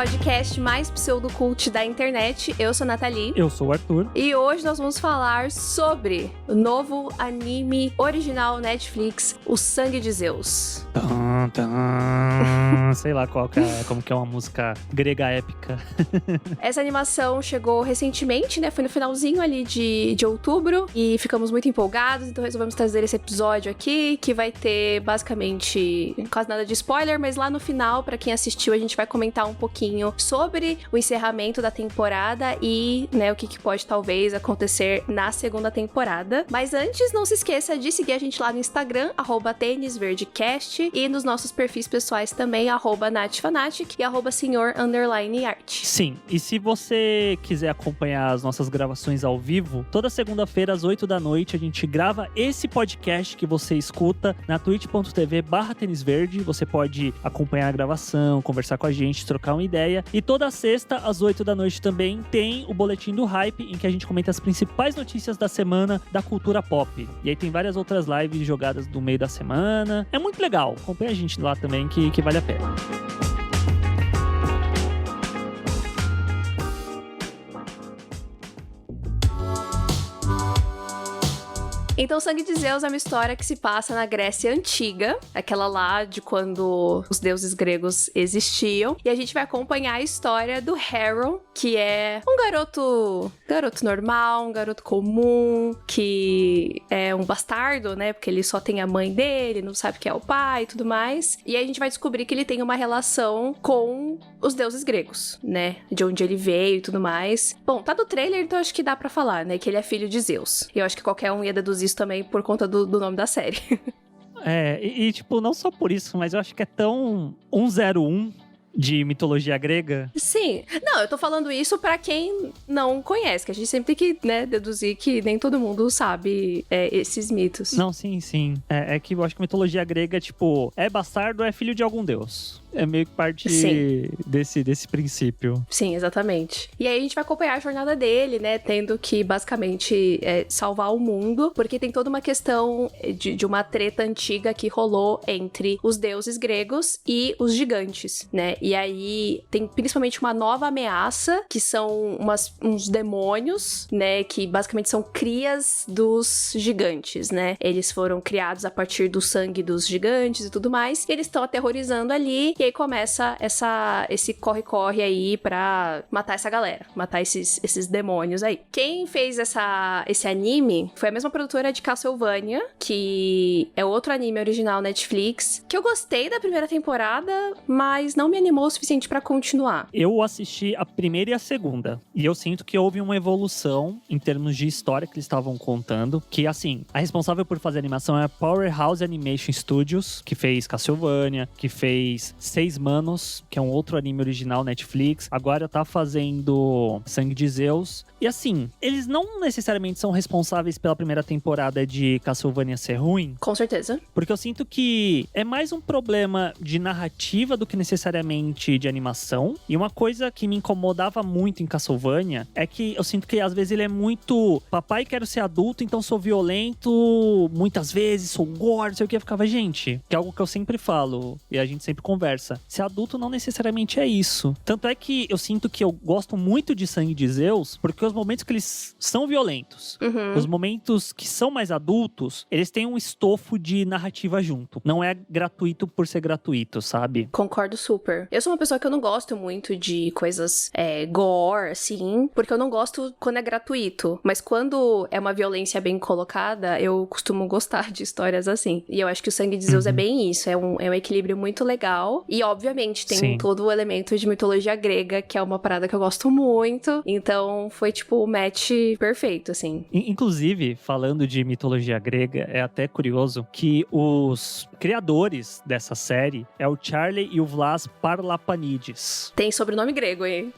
podcast mais pseudocult da internet. Eu sou a Nathalie. Eu sou o Arthur. E hoje nós vamos falar sobre o novo anime original Netflix, O Sangue de Zeus. Sei lá como que é uma música grega épica. Essa animação chegou recentemente, né? Foi no finalzinho ali de outubro e ficamos muito empolgados, então resolvemos trazer esse episódio aqui, que vai ter basicamente quase nada de spoiler, mas lá no final, pra quem assistiu, a gente vai comentar um pouquinho sobre o encerramento da temporada e, né, o que pode talvez acontecer na segunda temporada. Mas antes, não se esqueça de seguir a gente lá no Instagram, @tênisverdecast, e nos nossos perfis pessoais também, @natfanatic e @senhor_art. Sim, e se você quiser acompanhar as nossas gravações ao vivo, toda segunda-feira às 8 da noite a gente grava esse podcast que você escuta na twitch.tv/tênisverde. Você pode acompanhar a gravação, conversar com a gente, trocar uma ideia. E toda sexta às 8 da noite também tem o Boletim do Hype, em que a gente comenta as principais notícias da semana da cultura pop. E aí tem várias outras lives jogadas no meio da semana. É muito legal. Acompanha a gente lá também que vale a pena. Então, Sangue de Zeus é uma história que se passa na Grécia Antiga, aquela lá de quando os deuses gregos existiam. E a gente vai acompanhar a história do Heron, que é um garoto normal, um garoto comum, que é um bastardo, né? Porque ele só tem a mãe dele, não sabe quem é o pai e tudo mais. E aí a gente vai descobrir que ele tem uma relação com os deuses gregos, né? De onde ele veio e tudo mais. Bom, tá no trailer, então acho que dá pra falar, né? Que ele é filho de Zeus. E eu acho que qualquer um ia deduzir isso também por conta do nome da série. Tipo, não só por isso, mas eu acho que é tão 101 de mitologia grega. Sim. Não, eu tô falando isso pra quem não conhece, que a gente sempre tem que, né, deduzir que nem todo mundo sabe esses mitos. Não, sim. É que eu acho que mitologia grega, tipo, é bastardo ou é filho de algum deus. É meio que parte desse princípio. Sim, exatamente. E aí a gente vai acompanhar a jornada dele, né? Tendo que, basicamente, salvar o mundo. Porque tem toda uma questão de uma treta antiga que rolou entre os deuses gregos e os gigantes, né? E aí tem principalmente uma nova ameaça, que são uns demônios, né? Que basicamente são crias dos gigantes, né? Eles foram criados a partir do sangue dos gigantes e tudo mais. E eles estão aterrorizando ali. E aí começa esse corre-corre aí pra matar essa galera, matar esses demônios aí. Quem fez esse anime foi a mesma produtora de Castlevania, que é outro anime original Netflix, que eu gostei da primeira temporada, mas não me animou o suficiente pra continuar. Eu assisti a primeira e a segunda, e eu sinto que houve uma evolução em termos de história que eles estavam contando, que assim, a responsável por fazer a animação é a Powerhouse Animation Studios, que fez Castlevania, que fez Seis Manos, que é um outro anime original Netflix. Agora tá fazendo Sangue de Zeus. E assim, eles não necessariamente são responsáveis pela primeira temporada de Castlevania ser ruim. Com certeza. Porque eu sinto que é mais um problema de narrativa do que necessariamente de animação. E uma coisa que me incomodava muito em Castlevania é que eu sinto que às vezes ele é muito papai, quero ser adulto, então sou violento muitas vezes, sou gore, não sei o que. Eu ficava, gente, que é algo que eu sempre falo e a gente sempre conversa. Ser adulto não necessariamente é isso. Tanto é que eu sinto que eu gosto muito de Sangue de Zeus, porque os momentos que eles são violentos, os momentos que são mais adultos, eles têm um estofo de narrativa junto. Não é gratuito por ser gratuito, sabe? Concordo super. Eu sou uma pessoa que eu não gosto muito de coisas gore, assim, porque eu não gosto quando é gratuito. Mas quando é uma violência bem colocada, eu costumo gostar de histórias assim. E eu acho que o Sangue de Zeus é bem isso. É um equilíbrio muito legal. E, obviamente, tem todo o elemento de mitologia grega, que é uma parada que eu gosto muito. Então, foi, tipo, o match perfeito, assim. Inclusive, falando de mitologia grega, é até curioso que os criadores dessa série é o Charlie e o Vlas Parlapanides. Tem sobrenome grego, hein?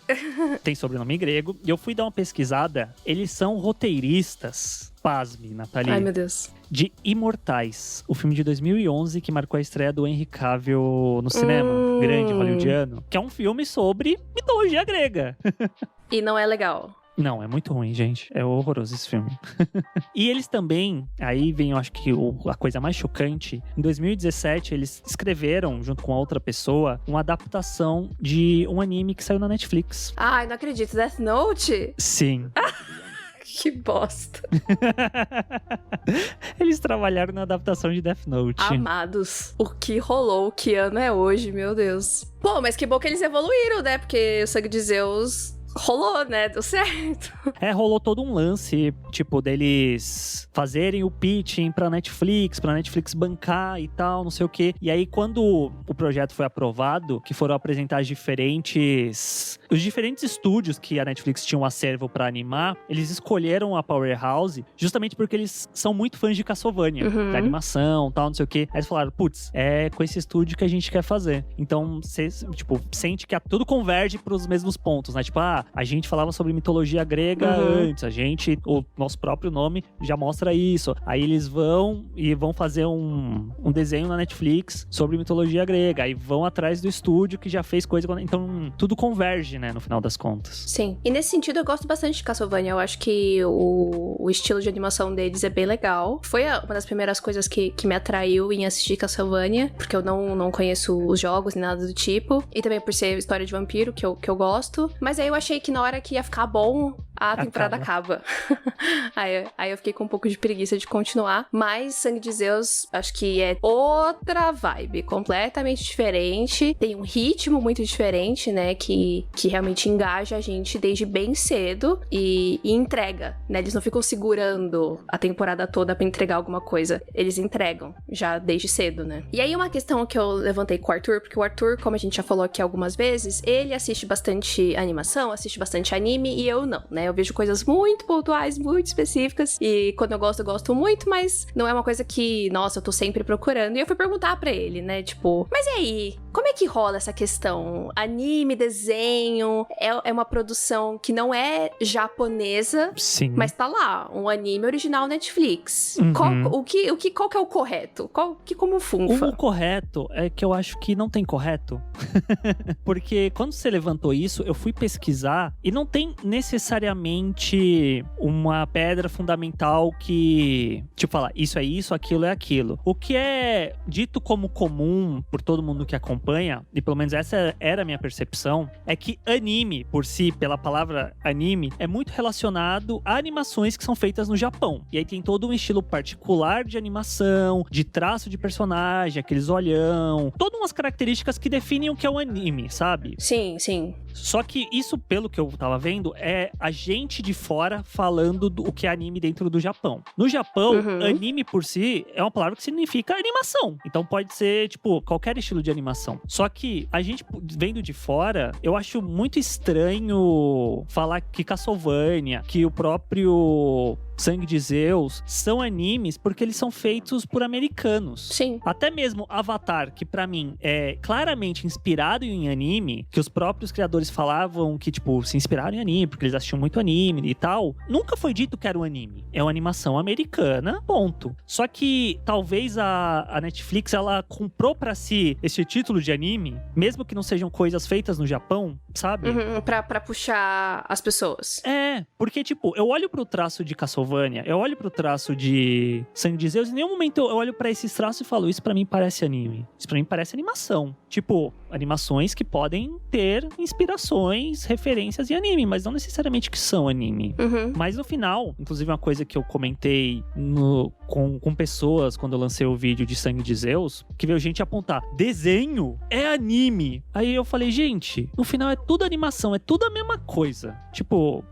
Tem sobrenome grego. E eu fui dar uma pesquisada. Eles são roteiristas. Pasme, Nathalie. Ai, meu Deus. De Imortais, o filme de 2011 que marcou a estreia do Henry Cavill no cinema, grande hollywoodiano, que é um filme sobre mitologia grega. E não é legal. Não, é muito ruim, gente. É horroroso esse filme. E eles também, aí vem, eu acho que a coisa mais chocante, em 2017 eles escreveram, junto com outra pessoa, uma adaptação de um anime que saiu na Netflix. Ai, não acredito. Death Note? Sim. Que bosta. Eles trabalharam na adaptação de Death Note. Amados, o que rolou, que ano é hoje, meu Deus. Pô, mas que bom que eles evoluíram, né? Porque o Sangue de Zeus rolou, né? Deu certo. Rolou todo um lance, tipo, deles fazerem o pitching pra Netflix bancar e tal, não sei o quê. E aí, quando o projeto foi aprovado, que foram apresentar os diferentes estúdios que a Netflix tinha um acervo pra animar, eles escolheram a Powerhouse justamente porque eles são muito fãs de Castlevania, da animação, tal, não sei o quê. Aí eles falaram, putz, é com esse estúdio que a gente quer fazer. Então, você, tipo, sente que tudo converge pros mesmos pontos, né? Tipo, a gente falava sobre mitologia grega antes, o nosso próprio nome já mostra isso. Aí eles vão fazer um desenho na Netflix sobre mitologia grega. Aí vão atrás do estúdio que já fez coisa. Então, tudo converge, né, no final das contas. Sim. E nesse sentido, eu gosto bastante de Castlevania. Eu acho que o estilo de animação deles é bem legal. Foi uma das primeiras coisas que me atraiu em assistir Castlevania, porque eu não conheço os jogos nem nada do tipo. E também por ser história de vampiro, que eu gosto. Mas aí eu achei que na hora que ia ficar bom, a temporada acaba. aí eu fiquei com um pouco de preguiça de continuar. Mas Sangue de Zeus, acho que é outra vibe, completamente diferente. Tem um ritmo muito diferente, né? Que realmente engaja a gente desde bem cedo e entrega, né? Eles não ficam segurando a temporada toda pra entregar alguma coisa. Eles entregam já desde cedo, né? E aí uma questão que eu levantei com o Arthur, porque o Arthur, como a gente já falou aqui algumas vezes, ele assiste bastante animação, assiste bastante anime e eu não, né? Eu vejo coisas muito pontuais, muito específicas e quando eu gosto muito, mas não é uma coisa que, nossa, eu tô sempre procurando. E eu fui perguntar pra ele, né? Tipo, mas e aí? Como é que rola essa questão? Anime, desenho, é uma produção que não é japonesa, sim, mas tá lá, um anime original Netflix. Qual que é o correto? Como funfa? O correto é que eu acho que não tem correto. Porque quando você levantou isso, eu fui pesquisar e não tem necessariamente uma pedra fundamental que, tipo, falar isso é isso, aquilo é aquilo. O que é dito como comum por todo mundo que acompanha, e pelo menos essa era a minha percepção, é que anime, por si, pela palavra anime, é muito relacionado a animações que são feitas no Japão. E aí tem todo um estilo particular de animação, de traço de personagem, aqueles olhão, todas umas características que definem o que é um anime, sabe? Sim, sim. Só que isso, pelo que eu tava vendo, é a gente de fora falando do que é anime dentro do Japão. No Japão, anime por si é uma palavra que significa animação. Então pode ser, tipo, qualquer estilo de animação. Só que a gente, vendo de fora, eu acho muito estranho falar que Castlevania, que o próprio Sangue de Zeus são animes porque eles são feitos por americanos. Sim. Até mesmo Avatar, que pra mim é claramente inspirado em anime, que os próprios criadores falavam que, tipo, se inspiraram em anime porque eles assistiam muito anime e tal, nunca foi dito que era um anime. É uma animação americana, ponto. Só que talvez a Netflix, ela comprou pra si esse título de anime, mesmo que não sejam coisas feitas no Japão, sabe? Pra puxar as pessoas. Porque, tipo, eu olho pro traço de Castlevania, eu olho pro traço de Sangue de Zeus, e em nenhum momento eu olho pra esses traços e falo, isso pra mim parece anime. Isso pra mim parece animação. Tipo, animações que podem ter inspirações, referências em anime, mas não necessariamente que são anime. Mas no final, inclusive uma coisa que eu comentei com pessoas quando eu lancei o vídeo de Sangue de Zeus, que veio gente apontar, desenho é anime. Aí eu falei, gente, no final é tudo animação, é tudo a mesma coisa. Tipo,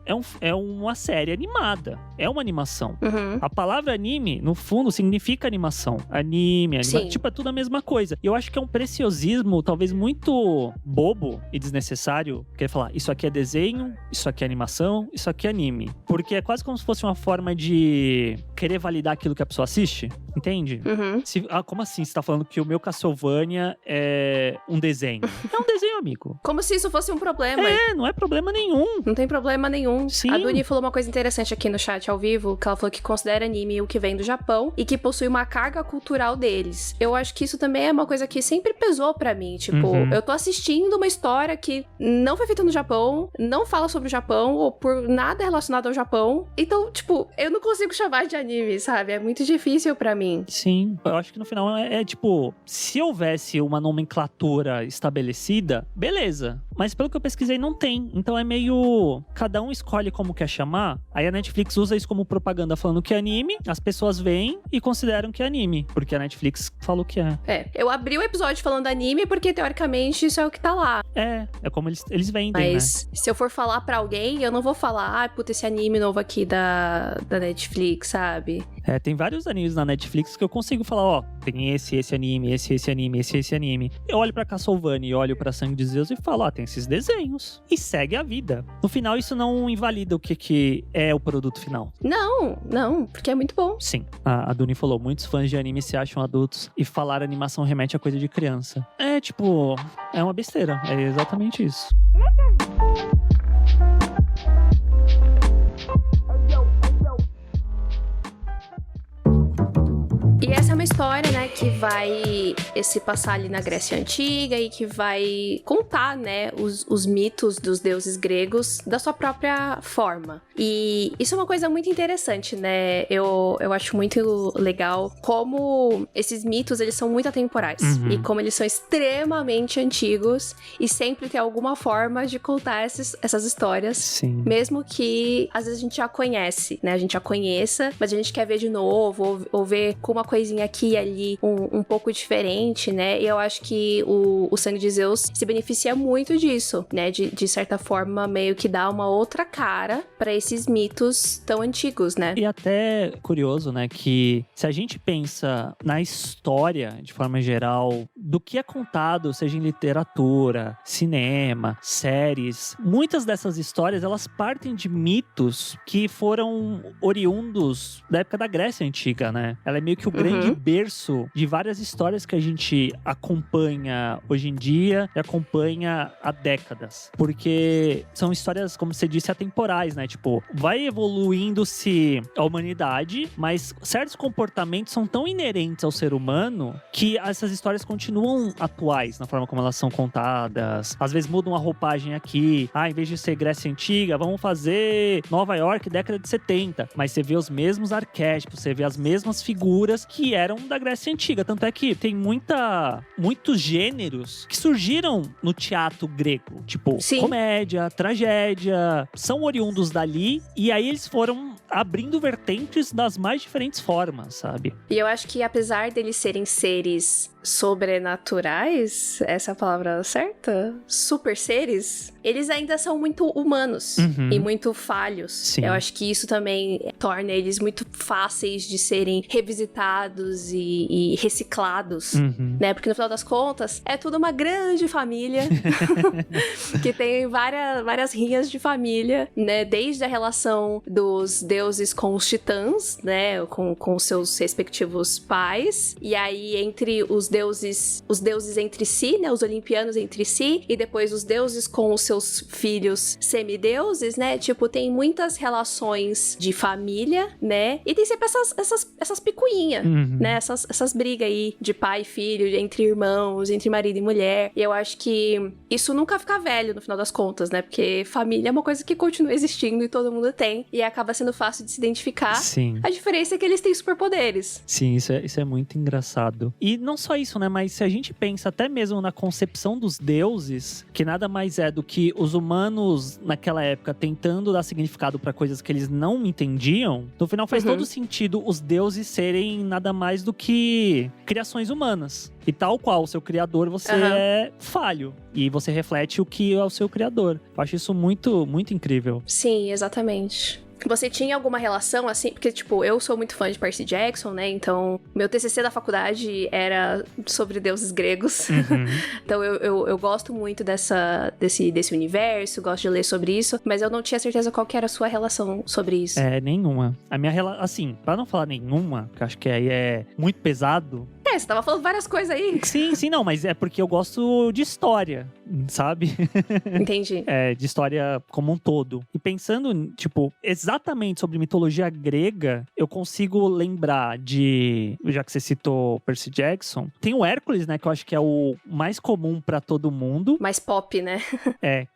é uma série animada, é uma animação. A palavra anime, no fundo, significa animação. Anime. Tipo, é tudo a mesma coisa. E eu acho que é um preciosismo, talvez muito bobo e desnecessário, querer falar, isso aqui é desenho, isso aqui é animação, isso aqui é anime. Porque é quase como se fosse uma forma de querer validar aquilo que a pessoa assiste, entende? Uhum. Como assim? Você tá falando que o meu Castlevania é um desenho? É um desenho, amigo. Como se isso fosse um problema. Não é problema nenhum. Não tem problema nenhum. Sim. A Duni falou uma coisa interessante aqui no chat ao vivo, que ela falou que considera anime o que vem do Japão e que possui uma carga cultural deles. Eu acho que isso também é uma coisa que sempre pesou pra mim. Tipo, eu tô assistindo uma história que não foi feita no Japão, não fala sobre o Japão, ou por nada relacionado ao Japão. Então, tipo, eu não consigo chamar de anime, sabe? É muito difícil pra mim. Sim, eu acho que no final tipo, se houvesse uma nomenclatura estabelecida, beleza. Mas pelo que eu pesquisei, não tem. Então é meio... Cada um escolhe como quer chamar. Aí a Netflix usa isso como propaganda falando que é anime. As pessoas veem e consideram que é anime. Porque a Netflix falou que é. Eu abri o episódio falando anime porque, teoricamente, isso é o que tá lá. É como eles vendem, Mas se eu for falar pra alguém, eu não vou falar, puta, esse anime novo aqui da Netflix, sabe? Tem vários animes na Netflix que eu consigo falar, tem esse anime, esse anime, esse anime. Eu olho pra Castlevania e olho pra Sangue de Zeus e falo, tem esses desenhos. E segue a vida. No final, isso não invalida o que é o produto final. Não, porque é muito bom. Sim, a Duni falou, muitos fãs de anime se acham adultos e falar animação remete a coisa de criança. É uma besteira. É exatamente isso. E essa é uma história, né, que vai se passar ali na Grécia Antiga e que vai contar, né, os mitos dos deuses gregos da sua própria forma. E isso é uma coisa muito interessante, né? Eu acho muito legal como esses mitos, eles são muito atemporais. E como eles são extremamente antigos e sempre tem alguma forma de contar essas histórias. Sim. Mesmo que, às vezes, a gente já conhece, né? A gente já conheça, mas a gente quer ver de novo ou ver com uma coisinha aqui e ali um pouco diferente, né? E eu acho que o Sangue de Zeus se beneficia muito disso, né? De certa forma, meio que dá uma outra cara pra esses mitos tão antigos, né? E até curioso, né, que se a gente pensa na história, de forma geral, do que é contado, seja em literatura, cinema, séries, muitas dessas histórias, elas partem de mitos que foram oriundos da época da Grécia Antiga, né? Ela é meio que o grande berço de várias histórias que a gente acompanha hoje em dia e acompanha há décadas. Porque são histórias, como você disse, atemporais, né? Tipo, vai evoluindo-se a humanidade, mas certos comportamentos são tão inerentes ao ser humano que essas histórias continuam atuais na forma como elas são contadas. Às vezes mudam a roupagem aqui. Em vez de ser Grécia Antiga, vamos fazer Nova York, década de 70. Mas você vê os mesmos arquétipos, você vê as mesmas figuras que eram da Grécia Antiga. Tanto é que tem muitos gêneros que surgiram no teatro grego. Tipo, Sim. Comédia, tragédia, são oriundos dali. E aí eles foram abrindo vertentes das mais diferentes formas, sabe? E eu acho que apesar deles serem seres sobrenaturais, essa é a palavra certa? Super seres, eles ainda são muito humanos e muito falhos. Sim. Eu acho que isso também torna eles muito fáceis de serem revisitados e reciclados, né? Porque no final das contas, é tudo uma grande família que tem várias rinhas de família, né? Desde a relação dos deuses com os titãs, né? Com seus respectivos pais. E aí, entre os deuses entre si, né? Os olimpianos entre si. E depois os deuses com os seus filhos semideuses, né? Tipo, tem muitas relações de família, né? E tem sempre essas picuinhas, né? Essas brigas aí de pai e filho, entre irmãos, entre marido e mulher. E eu acho que isso nunca fica velho, no final das contas, né? Porque família é uma coisa que continua existindo e todo mundo tem. E acaba sendo fácil de se identificar. Sim. A diferença é que eles têm superpoderes. Sim, isso é muito engraçado. E não só isso, né? Mas se a gente pensa até mesmo na concepção dos deuses, que nada mais é do que os humanos naquela época tentando dar significado para coisas que eles não entendiam, no final faz todo sentido os deuses serem nada mais do que criações humanas. E tal qual o seu criador, você é falho. E você reflete o que é o seu criador. Eu acho isso muito, muito incrível. Sim, exatamente. Você tinha alguma relação, assim? Porque, tipo, eu sou muito fã de Percy Jackson, né? Então, meu TCC da faculdade era sobre deuses gregos. Então, eu gosto muito desse universo, gosto de ler sobre isso. Mas eu não tinha certeza qual que era a sua relação sobre isso. Nenhuma. A minha relação, assim, pra não falar nenhuma, que eu acho que aí é muito pesado. Você tava falando várias coisas aí. Sim, não, mas é porque eu gosto de história, sabe? Entendi. De história como um todo. E pensando, tipo, exatamente sobre mitologia grega, eu consigo lembrar de, já que você citou Percy Jackson, tem o Hércules, né, que eu acho que é o mais comum pra todo mundo. Mais pop, né?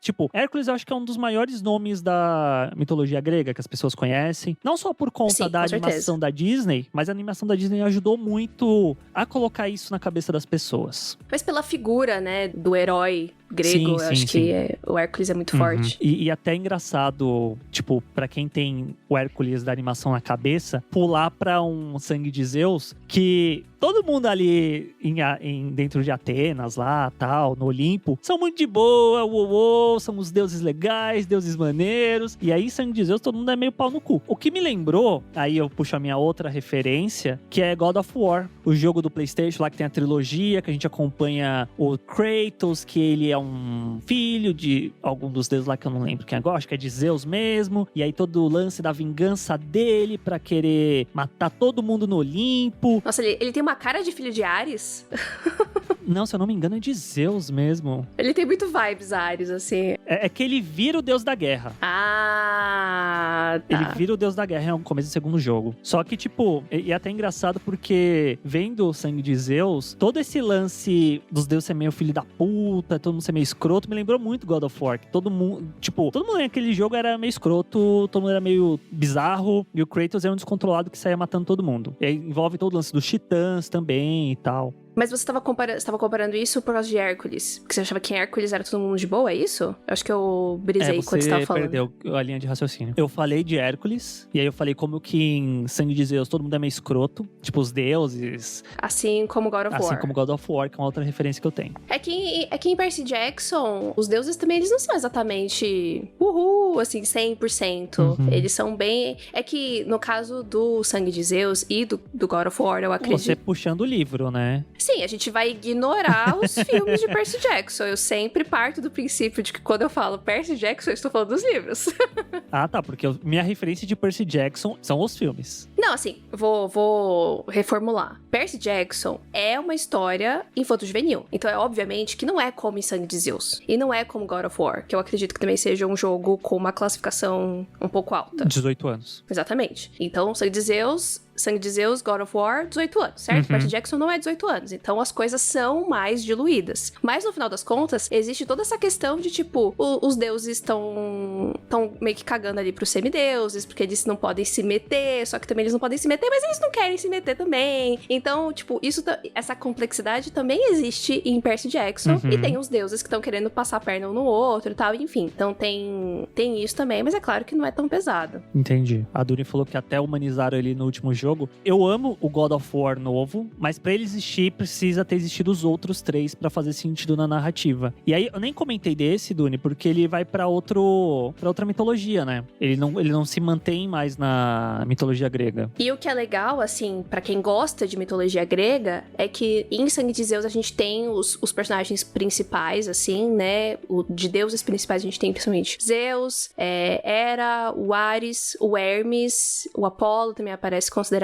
Tipo, Hércules eu acho que é um dos maiores nomes da mitologia grega que as pessoas conhecem. Não só por conta da animação da Disney, mas a animação da Disney ajudou muito a colocar isso na cabeça das pessoas. Mas pela figura, né, do herói grego, eu acho que o Hércules é muito forte. E até engraçado, tipo, pra quem tem o Hércules da animação na cabeça, pular pra um Sangue de Zeus, que todo mundo ali dentro de Atenas lá, tal, no Olimpo, são muito de boa, são os deuses legais, deuses maneiros, e aí Sangue de Zeus todo mundo é meio pau no cu. O que me lembrou, aí eu puxo a minha outra referência, que é God of War, o jogo do PlayStation lá que tem a trilogia, que a gente acompanha o Kratos, que ele é um filho de algum dos deuses lá que eu não lembro quem agora, acho que é de Zeus mesmo, e aí todo o lance da vingança dele pra querer matar todo mundo no Olimpo. Nossa, ele tem uma cara de filho de Ares. Não, se eu não me engano é de Zeus mesmo. Ele tem muito vibes Ares, assim. É que ele vira o deus da guerra. Ah, tá. Ele vira o deus da guerra no começo do segundo jogo. Só que, tipo, é até engraçado porque vendo o Sangue de Zeus, todo esse lance dos deuses ser meio filho da puta, todo mundo ser meio escroto, me lembrou muito God of War. Todo mundo naquele jogo era meio escroto, todo mundo era meio bizarro, e o Kratos era um descontrolado que saía matando todo mundo. E aí envolve todo o lance dos titãs também e tal. Mas você estava comparando isso por causa de Hércules? Porque você achava que em Hércules era todo mundo de boa, é isso? Eu acho que eu brisei quando você tava falando. Você perdeu a linha de raciocínio. Eu falei de Hércules, e aí eu falei como que em Sangue de Zeus todo mundo é meio escroto. Tipo, os deuses. Assim como God of War. Assim como God of War, que é uma outra referência que eu tenho. É que em Percy Jackson, os deuses também, eles não são exatamente assim, 100%. Eles são bem... É que no caso do Sangue de Zeus e do God of War, eu acredito... Você puxando o livro, né? Sim, a gente vai ignorar os filmes de Percy Jackson. Eu sempre parto do princípio de que quando eu falo Percy Jackson, eu estou falando dos livros. Ah, tá, porque minha referência de Percy Jackson são os filmes. Não, assim, vou reformular. Percy Jackson é uma história infanto-juvenil. Então, obviamente que não é como em Sangue de Zeus. E não é como God of War, que eu acredito que também seja um jogo com uma classificação um pouco alta. 18 anos. Exatamente. Então, Sangue de Zeus, God of War, 18 anos, certo? Percy Jackson não é 18 anos, então as coisas são mais diluídas. Mas no final das contas, existe toda essa questão de, tipo, os deuses estão meio que cagando ali pros semideuses, porque eles não podem se meter, só que também eles não podem se meter, mas eles não querem se meter também. Então, tipo, essa complexidade também existe em Percy Jackson, e tem os deuses que estão querendo passar a perna um no outro e tal, enfim. Então tem isso também, mas é claro que não é tão pesado. Entendi. A Duni falou que até humanizaram ele no último jogo. Eu amo o God of War novo, mas pra ele existir, precisa ter existido os outros 3 pra fazer sentido na narrativa. E aí, eu nem comentei desse, Duni, porque ele vai pra outra mitologia, né? Ele não se mantém mais na mitologia grega. E o que é legal, assim, pra quem gosta de mitologia grega, é que em Sangue de Zeus a gente tem os personagens principais, assim, né? De deuses principais a gente tem principalmente Zeus, Hera, o Ares, o Hermes, o Apolo também aparece consideravelmente,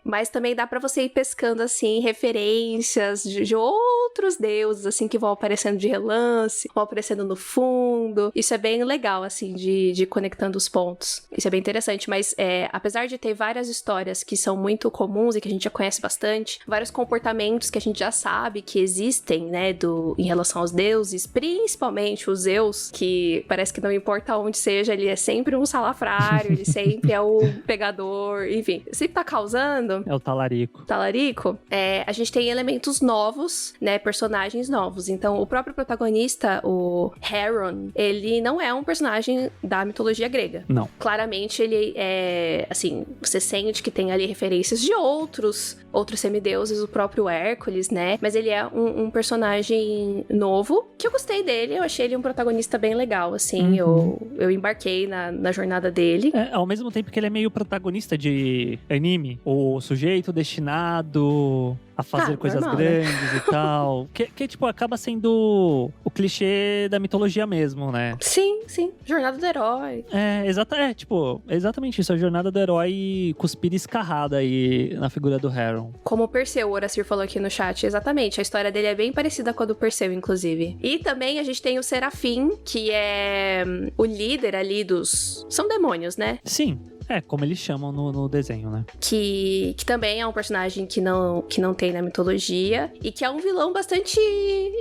mas também dá pra você ir pescando, assim, referências de outros deuses, assim, que vão aparecendo de relance, vão aparecendo no fundo. Isso é bem legal, assim, de conectando os pontos. Isso é bem interessante, mas apesar de ter várias histórias que são muito comuns e que a gente já conhece bastante, vários comportamentos que a gente já sabe que existem, né, em relação aos deuses, principalmente o Zeus, que parece que não importa onde seja, ele é sempre um salafrário, ele sempre é o pegador, enfim, sempre tá causando. É o talarico. Talarico, a gente tem elementos novos, né, personagens novos. Então, o próprio protagonista, o Heron, ele não é um personagem da mitologia grega. Não. Claramente, ele é, assim, você sente que tem ali referências de outros semideuses, o próprio Hércules, né? Mas ele é um personagem novo, que eu gostei dele, eu achei ele um protagonista bem legal, assim, eu embarquei na jornada dele. Ao mesmo tempo que ele é meio protagonista de anime, o sujeito destinado a fazer coisas normal, grandes, né? e tal. Que, tipo, acaba sendo o clichê da mitologia mesmo, né? Sim, jornada do herói. Exatamente isso. A jornada do herói cuspida e escarrada aí na figura do Heron. Como o Perseu, o Horacir falou aqui no chat, exatamente. A história dele é bem parecida com a do Perseu, inclusive. E também a gente tem o Serafim, que é o líder ali dos... São demônios, né? Sim. Como eles chamam no desenho, né? Que também é um personagem que não tem na mitologia e que é um vilão bastante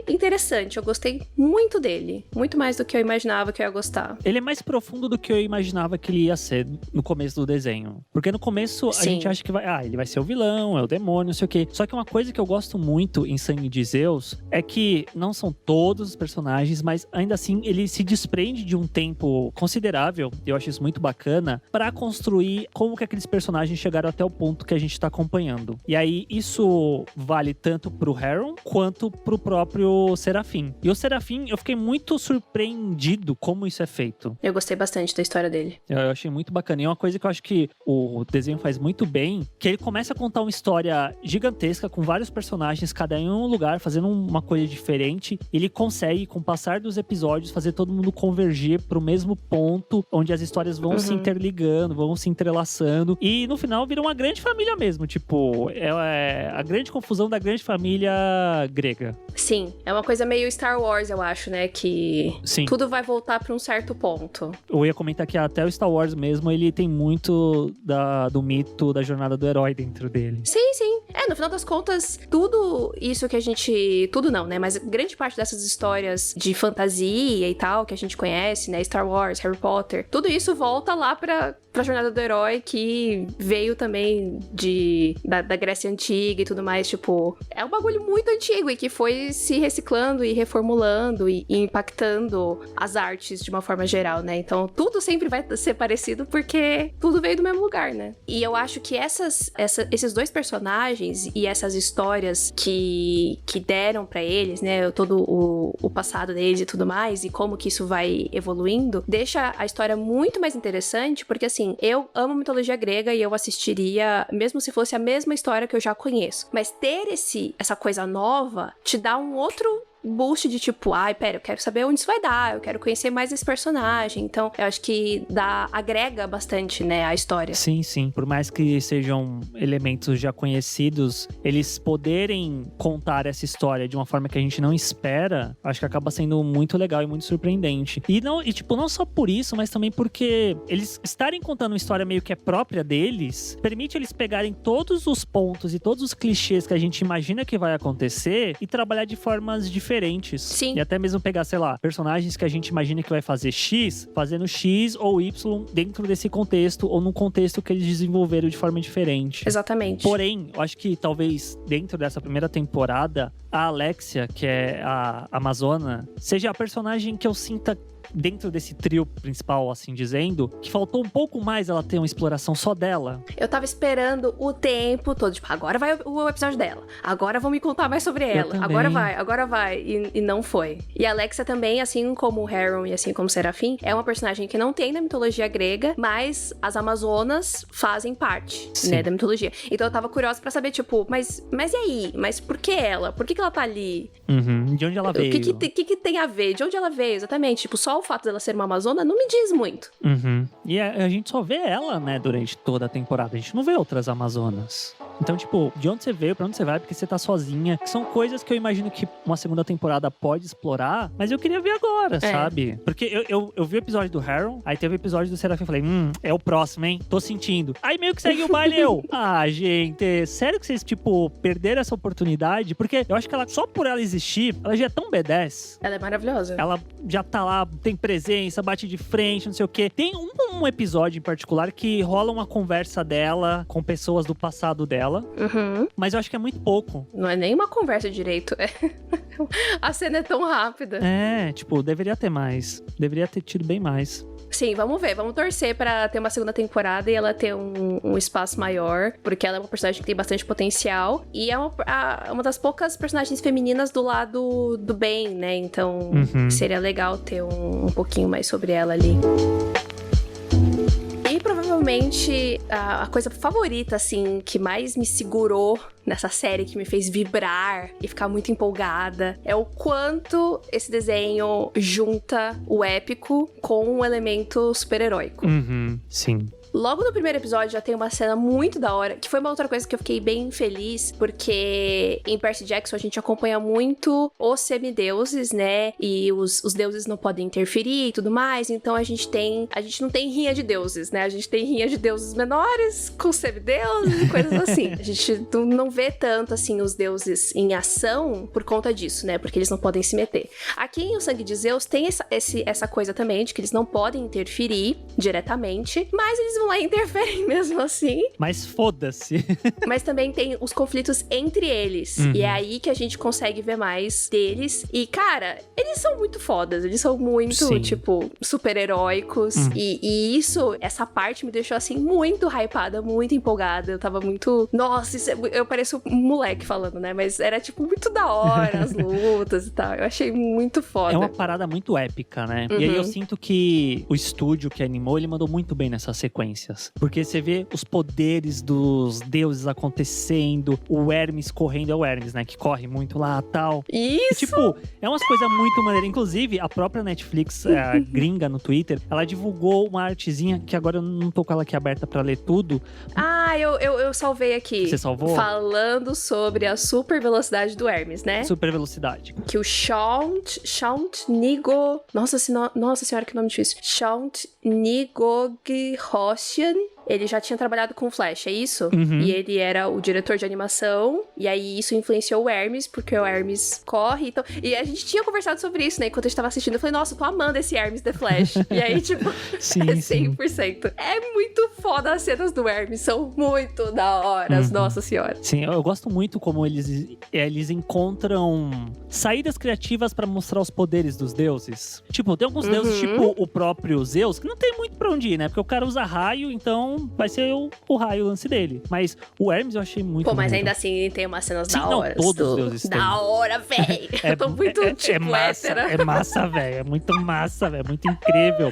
interessante. Eu gostei muito dele. Muito mais do que eu imaginava que eu ia gostar. Ele é mais profundo do que eu imaginava que ele ia ser no começo do desenho. Porque no começo a gente acha que ele vai ser o vilão, é o demônio, não sei o quê. Só que uma coisa que eu gosto muito em Sangue de Zeus é que não são todos os personagens, mas ainda assim ele se desprende de um tempo considerável, eu acho isso muito bacana, pra construir como que aqueles personagens chegaram até o ponto que a gente tá acompanhando. E aí, isso vale tanto pro Heron, quanto pro próprio Serafim. E o Serafim, eu fiquei muito surpreendido como isso é feito. Eu gostei bastante da história dele. Eu achei muito bacana. E uma coisa que eu acho que o desenho faz muito bem, que ele começa a contar uma história gigantesca, com vários personagens, cada um em um lugar, fazendo uma coisa diferente. Ele consegue, com o passar dos episódios, fazer todo mundo convergir pro mesmo ponto, onde as histórias vão se interligando, vão se entrelaçando, e no final vira uma grande família mesmo, tipo, é a grande confusão da grande família grega. Sim, é uma coisa meio Star Wars, eu acho, né, que tudo vai voltar pra um certo ponto. Eu ia comentar que até o Star Wars mesmo, ele tem muito do mito da jornada do herói dentro dele. Sim. No final das contas, tudo isso que a gente... Tudo não, né, mas grande parte dessas histórias de fantasia e tal, que a gente conhece, né, Star Wars, Harry Potter, tudo isso volta lá pra jornada do herói, que veio também da Grécia Antiga e tudo mais, tipo... É um bagulho muito antigo e que foi se reciclando e reformulando e impactando as artes de uma forma geral, né? Então, tudo sempre vai ser parecido porque tudo veio do mesmo lugar, né? E eu acho que esses dois personagens e essas histórias que deram pra eles, né? Todo o passado deles e tudo mais, e como que isso vai evoluindo, deixa a história muito mais interessante, porque assim, eu amo mitologia grega e eu assistiria, mesmo se fosse a mesma história que eu já conheço. Mas ter essa coisa nova te dá um outro boost de tipo, pera, eu quero saber onde isso vai dar, eu quero conhecer mais esse personagem. Então, eu acho que agrega bastante, né, a história. Sim. Por mais que sejam elementos já conhecidos, eles poderem contar essa história de uma forma que a gente não espera, acho que acaba sendo muito legal e muito surpreendente. E não só por isso, mas também porque eles estarem contando uma história meio que é própria deles, permite eles pegarem todos os pontos e todos os clichês que a gente imagina que vai acontecer e trabalhar de formas diferentes. Sim. E até mesmo pegar, sei lá, personagens que a gente imagina que vai fazer X, fazendo X ou Y dentro desse contexto, ou num contexto que eles desenvolveram de forma diferente. Exatamente. Porém, eu acho que talvez dentro dessa primeira temporada, a Alexia, que é a Amazona, seja a personagem que eu sinta dentro desse trio principal, assim dizendo, que faltou um pouco mais ela ter uma exploração só dela. Eu tava esperando o tempo todo, tipo, agora vai o episódio dela, agora vão me contar mais sobre ela, agora vai, e não foi. E a Alexia também, assim como o Heron e assim como o Serafim, é uma personagem que não tem na mitologia grega, mas as Amazonas fazem parte, né, da mitologia. Então eu tava curiosa pra saber, tipo, mas e aí? Mas por que ela? Por que ela tá ali? De onde ela veio? O que tem a ver? De onde ela veio, exatamente? Tipo, só o fato dela ser uma amazona não me diz muito. E a gente só vê ela, né, durante toda a temporada. A gente não vê outras amazonas. Então, tipo, de onde você veio, pra onde você vai, porque você tá sozinha. São coisas que eu imagino que uma segunda temporada pode explorar, mas eu queria ver agora, sabe? Porque eu vi o episódio do Harold, aí teve o episódio do Serafim, eu falei, é o próximo, hein? Tô sentindo. Aí meio que segue o baile, gente, sério que vocês, tipo, perderam essa oportunidade? Porque eu acho que ela, só por ela existir, ela já é tão B10. Ela é maravilhosa. Ela já tá lá, tem presença, bate de frente, não sei o quê. Tem um episódio em particular que rola uma conversa dela com pessoas do passado dela. Mas eu acho que é muito pouco. Não é nem uma conversa direito. A cena é tão rápida. Tipo, deveria ter mais. Deveria ter tido bem mais. Sim, vamos ver. Vamos torcer pra ter uma segunda temporada e ela ter um espaço maior, porque ela é uma personagem que tem bastante potencial e é uma das poucas personagens femininas do lado do bem, né? Então, seria legal ter um pouquinho mais sobre ela ali. E provavelmente a coisa favorita, assim, que mais me segurou nessa série, que me fez vibrar e ficar muito empolgada, é o quanto esse desenho junta o épico com um elemento super-heróico. Sim. Logo no primeiro episódio já tem uma cena muito da hora, que foi uma outra coisa que eu fiquei bem feliz, porque em Percy Jackson a gente acompanha muito os semideuses, né? E os deuses não podem interferir e tudo mais, então a gente não tem rinha de deuses, né? A gente tem rinha de deuses menores com semideuses e coisas assim. A gente não vê tanto, assim, os deuses em ação por conta disso, né? Porque eles não podem se meter. Aqui em O Sangue de Zeus tem essa coisa também, de que eles não podem interferir diretamente, mas eles vão lá e interferem mesmo assim. Mas foda-se. Mas também tem os conflitos entre eles. E é aí que a gente consegue ver mais deles. E, cara, eles são muito fodas. Eles são muito, tipo, super-heróicos. E isso, essa parte me deixou, assim, muito hypada, muito empolgada. Eu tava muito... Nossa, eu pareço um moleque falando, né? Mas era, tipo, muito da hora as lutas e tal. Eu achei muito foda. É uma parada muito épica, né? E aí eu sinto que o estúdio que animou, ele mandou muito bem nessa sequência. Porque você vê os poderes dos deuses acontecendo, o Hermes correndo, é o Hermes, né? Que corre muito lá e tal. Isso! E, tipo, é umas coisas muito maneiras. Inclusive, a própria Netflix, a gringa no Twitter, ela divulgou uma artezinha que agora eu não tô com ela aqui aberta pra ler tudo. Ah, eu salvei aqui. Você salvou? Falando sobre a super velocidade do Hermes, né? Super velocidade. Que o Shaunt Nigo... Nossa senhora, que nome difícil. Shaunt Nigoghossian. Ele já tinha trabalhado com Flash, é isso? E ele era o diretor de animação. E aí isso influenciou o Hermes, porque o Hermes corre. Então... E a gente tinha conversado sobre isso, né? Enquanto eu estava assistindo, eu falei, nossa, eu tô amando esse Hermes The Flash. E aí, tipo, sim, 100%. É muito foda as cenas do Hermes, são muito da hora, nossa senhora. Sim, eu gosto muito como eles encontram saídas criativas pra mostrar os poderes dos deuses. Tipo, tem alguns deuses, tipo o próprio Zeus, que não tem muito pra onde ir, né? Porque o cara usa raio, então vai ser o raio o lance dele. Mas o Hermes eu achei muito mas bonito. Ainda assim tem umas cenas da hora. Todos os deuses têm. Da hora, velho. Eu tô muito, massa, hétero. É massa, velho. É muito massa, velho. É muito incrível.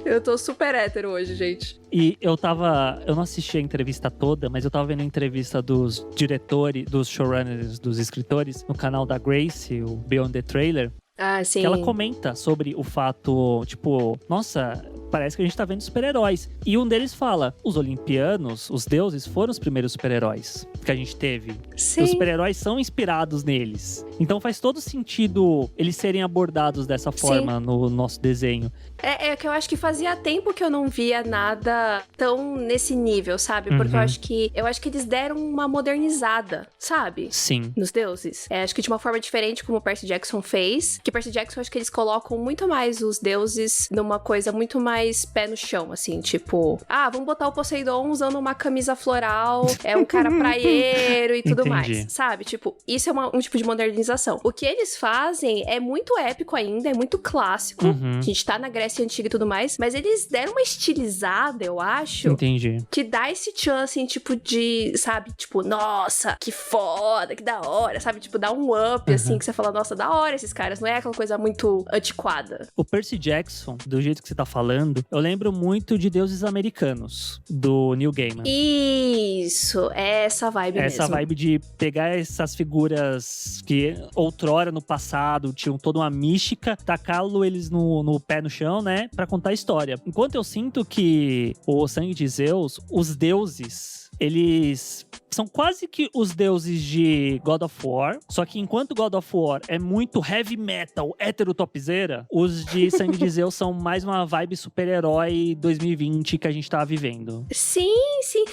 Eu tô super hétero hoje, gente. E eu não assisti a entrevista toda, mas eu tava vendo a entrevista dos diretores, dos showrunners, dos escritores, no canal da Grace, o Beyond the Trailer. Ah, sim. Que ela comenta sobre o fato, tipo, nossa, parece que a gente tá vendo super-heróis. E um deles fala, os olimpianos, os deuses, foram os primeiros super-heróis que a gente teve. Sim. Os super-heróis são inspirados neles. Então faz todo sentido eles serem abordados dessa forma no nosso desenho. É que eu acho que fazia tempo que eu não via nada tão nesse nível, sabe? Porque eu acho que eles deram uma modernizada, sabe? Sim. Nos deuses. Acho que de uma forma diferente como o Percy Jackson fez. Que Percy Jackson, acho que eles colocam muito mais os deuses numa coisa muito mais pé no chão, assim. Tipo, vamos botar o Poseidon usando uma camisa floral, é um cara praieiro e tudo mais, sabe? Tipo, isso é um tipo de modernização. O que eles fazem é muito épico ainda, é muito clássico. A gente tá na Grécia Antiga e tudo mais, mas eles deram uma estilizada, eu acho. Entendi. Que dá esse tchan, assim, tipo de, sabe? Tipo, nossa, que foda, que da hora, sabe? Tipo, dá um up, assim, que você fala, nossa, da hora esses caras. Não é aquela coisa muito antiquada. O Percy Jackson, do jeito que você tá falando, eu lembro muito de Deuses Americanos, do Neil Gaiman. Isso, é essa vibe mesmo. Essa vibe de pegar essas figuras que outrora, no passado, tinham toda uma mística, tacá-lo eles no pé no chão, né? Pra contar a história. Enquanto eu sinto que o Sangue de Zeus, os deuses, eles são quase que os deuses de God of War, só que enquanto God of War é muito heavy metal, hétero topzera, os de Sangue de Zeus são mais uma vibe super-herói 2020 que a gente tá vivendo. Sim.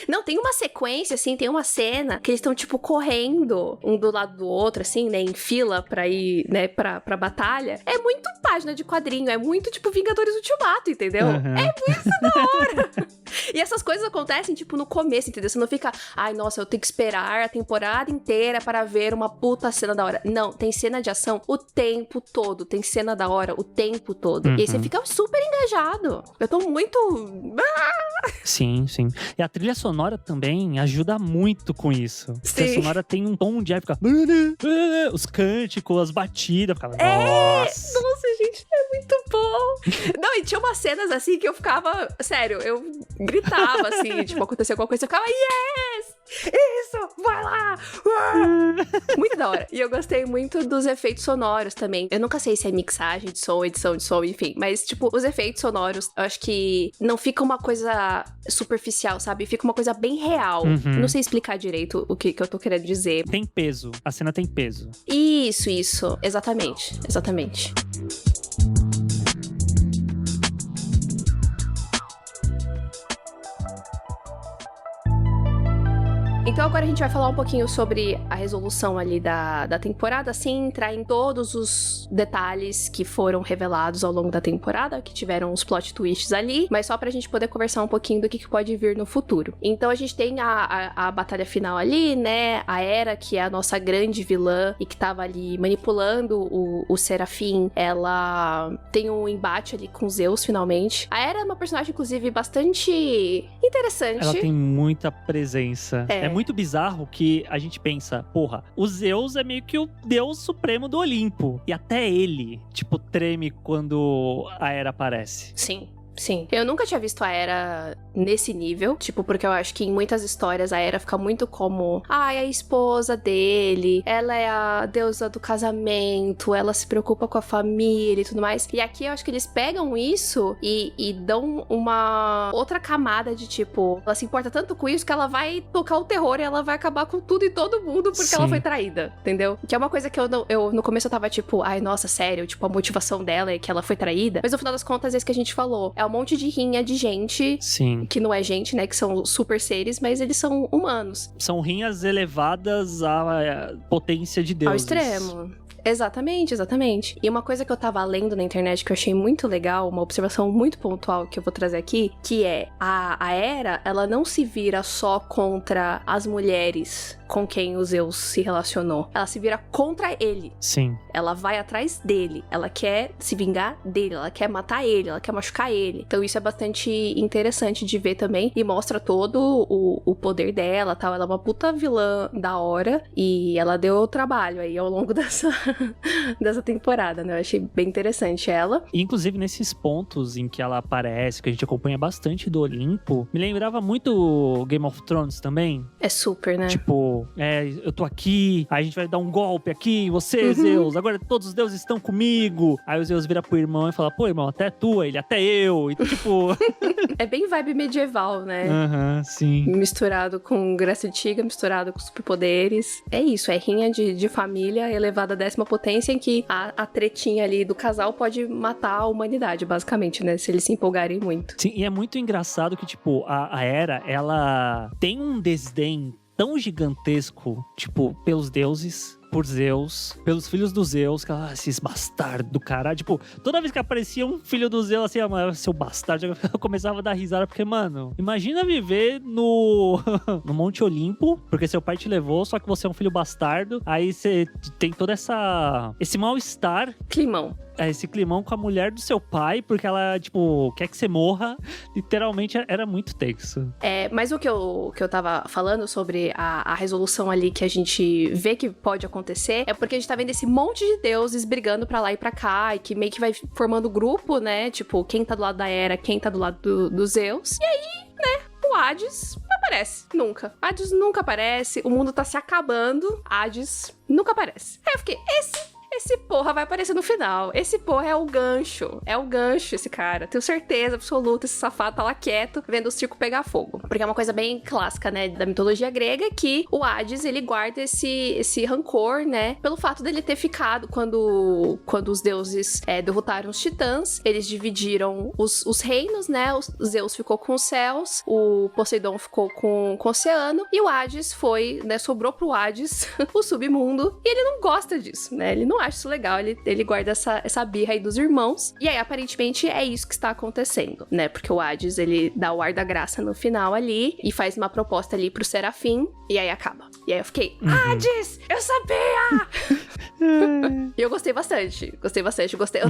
Não, tem uma sequência, assim, tem uma cena que eles estão, tipo, correndo um do lado do outro, assim, né, em fila pra ir, né, pra batalha. É muito página de quadrinho, é muito, tipo, Vingadores Ultimato, entendeu? Uhum. É muito da hora! E essas coisas acontecem, tipo, no começo, entendeu? Você não fica, ai, nossa, eu tenho que esperar a temporada inteira para ver uma puta cena da hora. Não, tem cena de ação o tempo todo, tem cena da hora o tempo todo. E aí você fica super engajado. Eu tô muito... Sim. E a trilha sonora também ajuda muito com isso. A trilha sonora tem um tom de época. Os cânticos, as batidas. Ficava, Nossa, gente, é muito bom. Não, e tinha umas cenas assim que eu ficava... Sério, eu gritava assim, tipo, acontecia alguma coisa, eu ficava, yes! Isso! Vai lá! Muito da hora. E eu gostei muito dos efeitos sonoros também. Eu nunca sei se é mixagem de som, edição de som, enfim. Mas, tipo, os efeitos sonoros, eu acho que não fica uma coisa superficial, sabe? Fica uma coisa bem real. Não sei explicar direito o que eu tô querendo dizer. Tem peso. A cena tem peso. Isso. Exatamente. Então agora a gente vai falar um pouquinho sobre a resolução ali da temporada, sem entrar em todos os detalhes que foram revelados ao longo da temporada, que tiveram os plot twists ali, mas só pra gente poder conversar um pouquinho do que pode vir no futuro. Então a gente tem a batalha final ali, né, a Hera, que é a nossa grande vilã e que tava ali manipulando o Serafim, ela tem um embate ali com Zeus, finalmente. A Hera é uma personagem, inclusive, bastante interessante. Ela tem muita presença. É muito bizarro que a gente pensa, porra, o Zeus é meio que o deus supremo do Olimpo. E até ele, tipo, treme quando a Hera aparece. Sim. Eu nunca tinha visto a Hera nesse nível, tipo, porque eu acho que em muitas histórias a Hera fica muito como, é a esposa dele, ela é a deusa do casamento, ela se preocupa com a família e tudo mais. E aqui eu acho que eles pegam isso e dão uma outra camada de tipo, ela se importa tanto com isso que ela vai tocar o terror e ela vai acabar com tudo e todo mundo porque ela foi traída, entendeu? Que é uma coisa que eu no começo eu tava tipo, ai, nossa, sério, tipo, a motivação dela é que ela foi traída, mas no final das contas é isso que a gente falou, é um monte de rinha de gente que não é gente, né, que são super seres, mas eles são humanos. São rinhas elevadas à potência de deuses. Ao extremo. Exatamente. E uma coisa que eu tava lendo na internet que eu achei muito legal, uma observação muito pontual que eu vou trazer aqui, que é a Hera, ela não se vira só contra as mulheres com quem o Zeus se relacionou. Ela se vira contra ele. Sim. Ela vai atrás dele. Ela quer se vingar dele. Ela quer matar ele. Ela quer machucar ele. Então isso é bastante interessante de ver também. E mostra todo o poder dela, tal. Ela é uma puta vilã da hora. E ela deu trabalho aí ao longo dessa temporada, né? Eu achei bem interessante ela. Inclusive, nesses pontos em que ela aparece, que a gente acompanha bastante do Olimpo, me lembrava muito Game of Thrones também. É super, né? Tipo, eu tô aqui, aí a gente vai dar um golpe aqui, você, Zeus, agora todos os deuses estão comigo. Aí o Zeus vira pro irmão e fala, pô, irmão, até tu, ele, até eu. E tipo... É bem vibe medieval, né? Sim. Misturado com Grécia Antiga, misturado com superpoderes. É isso, é rinha de família elevada à 10ª potência, em que a tretinha ali do casal pode matar a humanidade, basicamente, né? Se eles se empolgarem muito. Sim, e é muito engraçado que, tipo, a Hera, ela tem um desdém tão gigantesco, tipo, pelos deuses, por Zeus, pelos filhos do Zeus, que esses bastardos do caralho. Tipo, toda vez que aparecia um filho do Zeus, assim, seu bastardo, eu começava a dar risada, porque, mano, imagina viver no Monte Olimpo, porque seu pai te levou, só que você é um filho bastardo, aí você tem todo esse mal-estar. Climão. Esse climão com a mulher do seu pai, porque ela, tipo, quer que você morra. Literalmente, era muito tenso. Mas o que eu tava falando sobre a resolução ali que a gente vê que pode acontecer, é porque a gente tá vendo esse monte de deuses brigando pra lá e pra cá, e que meio que vai formando grupo, né? Tipo, quem tá do lado da Hera, quem tá do lado do Zeus. E aí, né, o Hades não aparece, nunca. Hades nunca aparece, o mundo tá se acabando, Hades nunca aparece. Aí eu fiquei, esse porra vai aparecer no final. Esse porra é o gancho. É o gancho, esse cara. Tenho certeza absoluta, esse safado tá lá quieto, vendo o circo pegar fogo. Porque é uma coisa bem clássica, né, da mitologia grega, que o Hades, ele guarda esse rancor, né, pelo fato dele ter ficado quando os deuses derrotaram os titãs, eles dividiram os reinos, né, o Zeus ficou com os céus, o Poseidon ficou com o oceano, e o Hades foi, né, sobrou pro Hades o submundo, e ele não gosta disso, né, ele não acha isso legal, ele guarda essa birra aí dos irmãos, e aí aparentemente é isso que está acontecendo, né, porque o Hades, ele dá o ar da graça no final ali, e faz uma proposta ali pro Serafim, e aí acaba. E aí eu fiquei, Hades, eu sabia! E eu gostei bastante.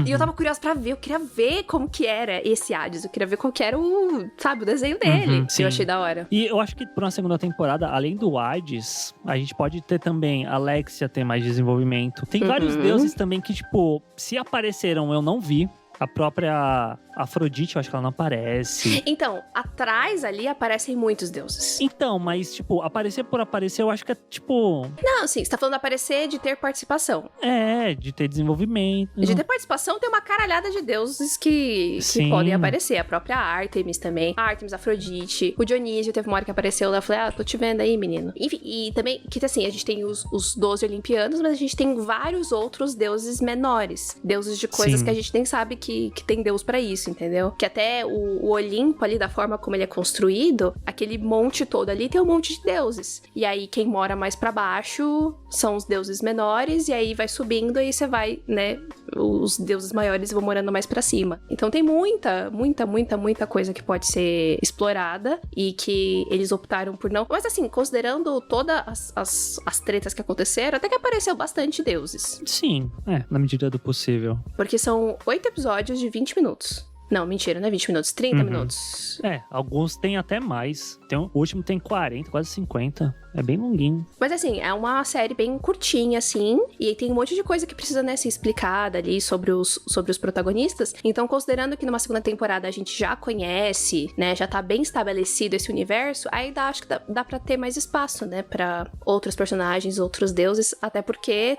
E eu tava curiosa pra ver, eu queria ver como que era esse Hades, eu queria ver qual que era o desenho dele. Eu achei da hora. E eu acho que pra uma segunda temporada, além do Hades, a gente pode ter também a Alexia ter mais desenvolvimento. Tem vários deuses também que, tipo, se apareceram, eu não vi. A própria Afrodite, eu acho que ela não aparece. Então, atrás ali aparecem muitos deuses. Então, mas, tipo, aparecer por aparecer, eu acho que é, tipo... Não, sim, você tá falando de aparecer de ter participação. É, de ter desenvolvimento. De ter participação, tem uma caralhada de deuses que podem aparecer. A própria Ártemis também. A Ártemis, Afrodite. O Dionísio teve uma hora que apareceu lá, eu falei, tô te vendo aí, menino. Enfim, e também, que assim, a gente tem os 12 olimpianos, mas a gente tem vários outros deuses menores. Deuses de coisas que a gente nem sabe que tem Deus pra isso, entendeu? Que até o Olimpo ali, da forma como ele é construído, aquele monte todo ali tem um monte de deuses. E aí, quem mora mais pra baixo são os deuses menores, e aí vai subindo, e aí você vai, né, os deuses maiores vão morando mais pra cima. Então tem muita coisa que pode ser explorada, e que eles optaram por não... Mas assim, considerando todas as tretas que aconteceram, até que apareceu bastante deuses. Sim, na medida do possível. Porque são 8 episódios de 20 minutos. Não, mentira, não é 20 minutos, 30 minutos. Alguns tem até mais. O último tem 40, quase 50. É bem longuinho. Mas assim, é uma série bem curtinha, assim. E tem um monte de coisa que precisa, né, ser explicada ali sobre os protagonistas. Então, considerando que numa segunda temporada a gente já conhece, né, já tá bem estabelecido esse universo, aí acho que dá pra ter mais espaço, né, pra outros personagens, outros deuses. Até porque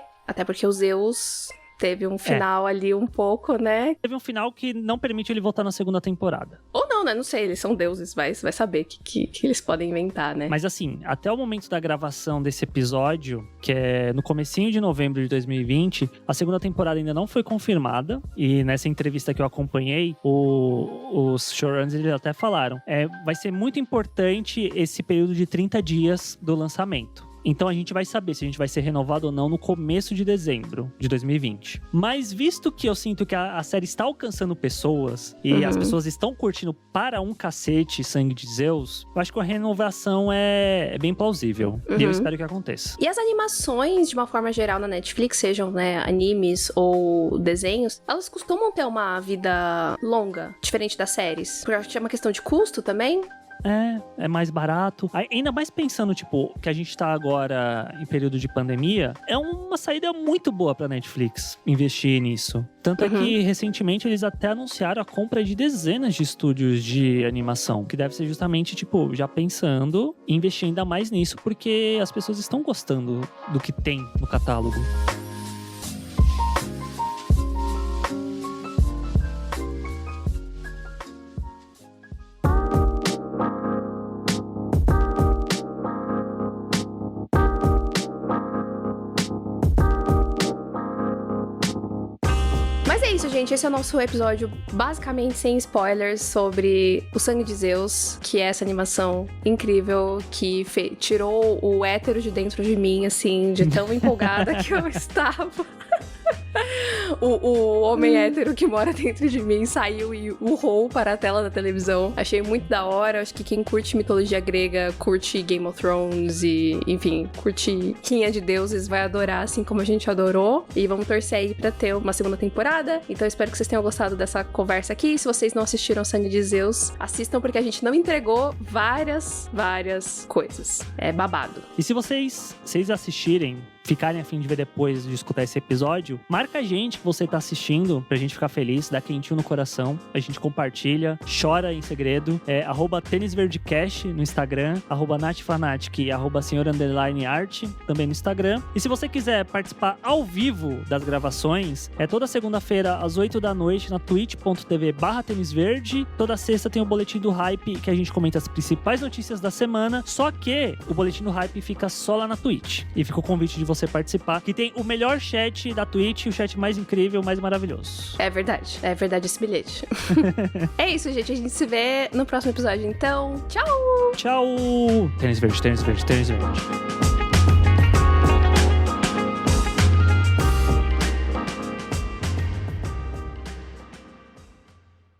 o Zeus... teve um final ali um pouco, né? Teve um final que não permite ele voltar na segunda temporada. Ou não, né? Não sei, eles são deuses, vai saber que eles podem inventar, né? Mas assim, até o momento da gravação desse episódio, que é no comecinho de novembro de 2020, a segunda temporada ainda não foi confirmada. E nessa entrevista que eu acompanhei, os showrunners eles até falaram, vai ser muito importante esse período de 30 dias do lançamento. Então a gente vai saber se a gente vai ser renovado ou não no começo de dezembro de 2020. Mas visto que eu sinto que a série está alcançando pessoas e as pessoas estão curtindo para um cacete Sangue de Zeus, eu acho que a renovação é bem plausível. E eu espero que aconteça. E as animações, de uma forma geral, na Netflix, sejam, né, animes ou desenhos, elas costumam ter uma vida longa, diferente das séries. Porque eu acho que é uma questão de custo também. É mais barato. Ainda mais pensando, tipo, que a gente tá agora em período de pandemia, é uma saída muito boa pra Netflix investir nisso. Tanto é que, recentemente, eles até anunciaram a compra de dezenas de estúdios de animação, que deve ser justamente, tipo, já pensando em investir ainda mais nisso, porque as pessoas estão gostando do que tem no catálogo. Gente, esse é o nosso episódio basicamente sem spoilers sobre o Sangue de Zeus, que é essa animação incrível que tirou o hétero de dentro de mim, assim, de tão empolgada que eu estava. O homem hétero que mora dentro de mim saiu e urrou para a tela da televisão. Achei muito da hora. Acho que quem curte mitologia grega, curte Game of Thrones e, enfim, curte Rainha de Deuses vai adorar, assim como a gente adorou. E vamos torcer aí pra ter uma segunda temporada. Então espero que vocês tenham gostado dessa conversa aqui. Se vocês não assistiram Sangue de Zeus, assistam porque a gente não entregou várias coisas. É babado. E se vocês assistirem, ficarem a fim de ver depois de escutar esse episódio, marca a gente que você tá assistindo, pra gente ficar feliz, dá quentinho no coração, a gente compartilha, chora em segredo, @tênisverdecast no Instagram, @natfanatic e @senhor_art também no Instagram. E se você quiser participar ao vivo das gravações, toda segunda-feira às 8 da noite na twitch.tv/tênisverde. Toda sexta tem o Boletim do Hype, que a gente comenta as principais notícias da semana, só que o Boletim do Hype fica só lá na Twitch. E fica o convite de você participar, que tem o melhor chat da Twitch, o chat mais incrível, mais maravilhoso. É verdade esse bilhete. É isso, gente, a gente se vê no próximo episódio, então, tchau! Tchau! Tênis verde, tênis verde, tênis verde.